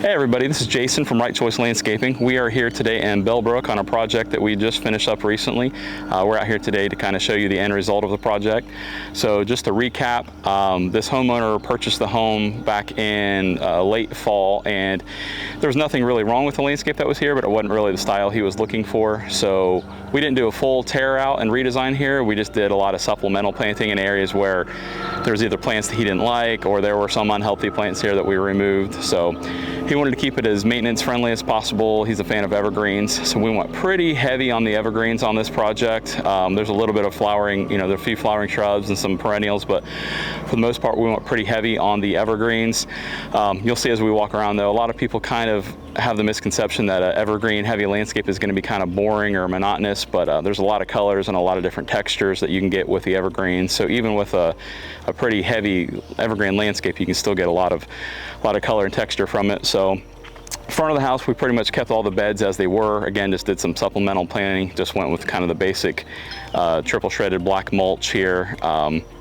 Hey everybody, this is Jason from Wright Landscaping. We are here today in Bellbrook on a project that we just finished up recently. We're out here today to kind of show you the end result of the project. So just to recap, this homeowner purchased the home back in late fall, and there was nothing really wrong with the landscape that was here, but it wasn't really the style he was looking for. So we didn't do a full tear out and redesign here. We just did a lot of supplemental planting in areas where there was either plants that he didn't like, or there were some unhealthy plants here that we removed. So he wanted to keep it as maintenance friendly as possible. He's a fan of evergreens, so we went pretty heavy on the evergreens on this project. There's a little bit of flowering, there are a few flowering shrubs and some perennials, but for the most part we went pretty heavy on the evergreens. You'll see as we walk around though, a lot of people kind of have the misconception that an evergreen heavy landscape is going to be kind of boring or monotonous, but there's a lot of colors and a lot of different textures that you can get with the evergreens. So even with a pretty heavy evergreen landscape, you can still get a lot of color and texture from it. So front of the house, we pretty much kept all the beds as they were. Again, just did some supplemental planting, just went with kind of the basic triple shredded black mulch here.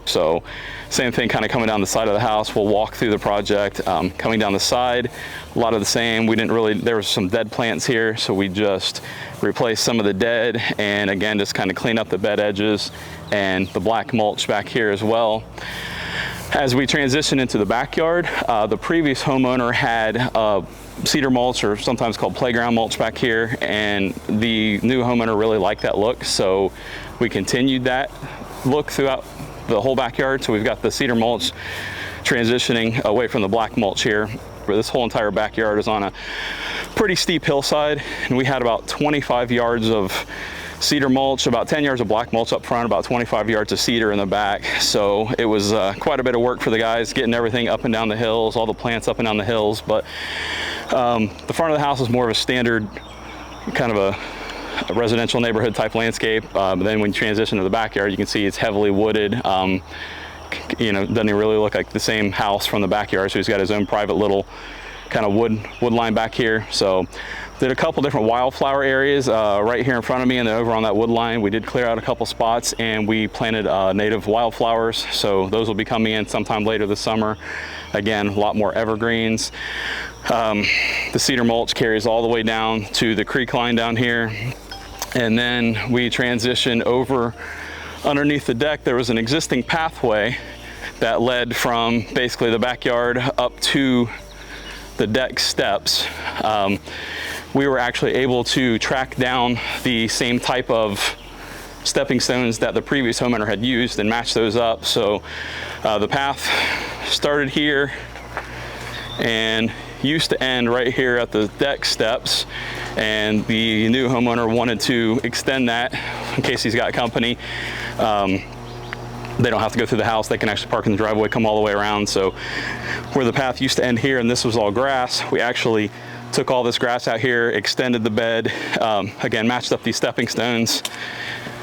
So same thing kind of coming down the side of the house. We'll walk through the project. Coming down the side, a lot of the same. There was some dead plants here, so we just replaced some of the dead, and again, just kind of clean up the bed edges and the black mulch back here as well. As we transition into the backyard, the previous homeowner had cedar mulch, or sometimes called playground mulch, back here, and the new homeowner really liked that look, so we continued that look throughout the whole backyard. So we've got the cedar mulch transitioning away from the black mulch here. This whole entire backyard is on a pretty steep hillside, and we had about 25 yards of cedar mulch, about 10 yards of black mulch up front, about 25 yards of cedar in the back. So it was quite a bit of work for the guys, getting everything up and down the hills, all the plants up and down the hills. But the front of the house is more of a standard kind of a residential neighborhood type landscape. But then when you transition to the backyard, you can see it's heavily wooded. Doesn't even really look like the same house from the backyard. So he's got his own private little kind of wood line back here. So did a couple different wildflower areas right here in front of me, and then over on that wood line we did clear out a couple spots, and we planted native wildflowers. So those will be coming in sometime later this summer. Again, a lot more evergreens. The cedar mulch carries all the way down to the creek line down here, and then we transition over underneath the deck. There was an existing pathway that led from basically the backyard up to the deck steps. We were actually able to track down the same type of stepping stones that the previous homeowner had used and match those up. So the path started here and used to end right here at the deck steps, and the new homeowner wanted to extend that in case he's got company. They don't have to go through the house, they can actually park in the driveway, come all the way around. So where the path used to end here and this was all grass, we actually took all this grass out here, extended the bed, again matched up these stepping stones,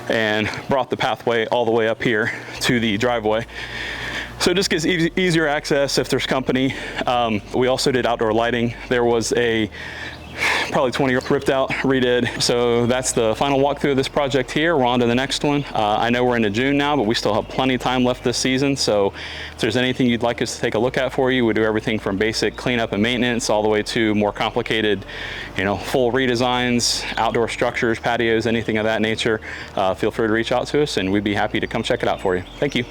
and brought the pathway all the way up here to the driveway. So it just gives easier access if there's company. We also did outdoor lighting. There was probably 20 ripped out, redid. So that's the final walkthrough of this project here. We're on to the next one. I know we're into June now, but we still have plenty of time left this season. So if there's anything you'd like us to take a look at for you, we do everything from basic cleanup and maintenance all the way to more complicated, full redesigns, outdoor structures, patios, anything of that nature. Feel free to reach out to us, and we'd be happy to come check it out for you. Thank you.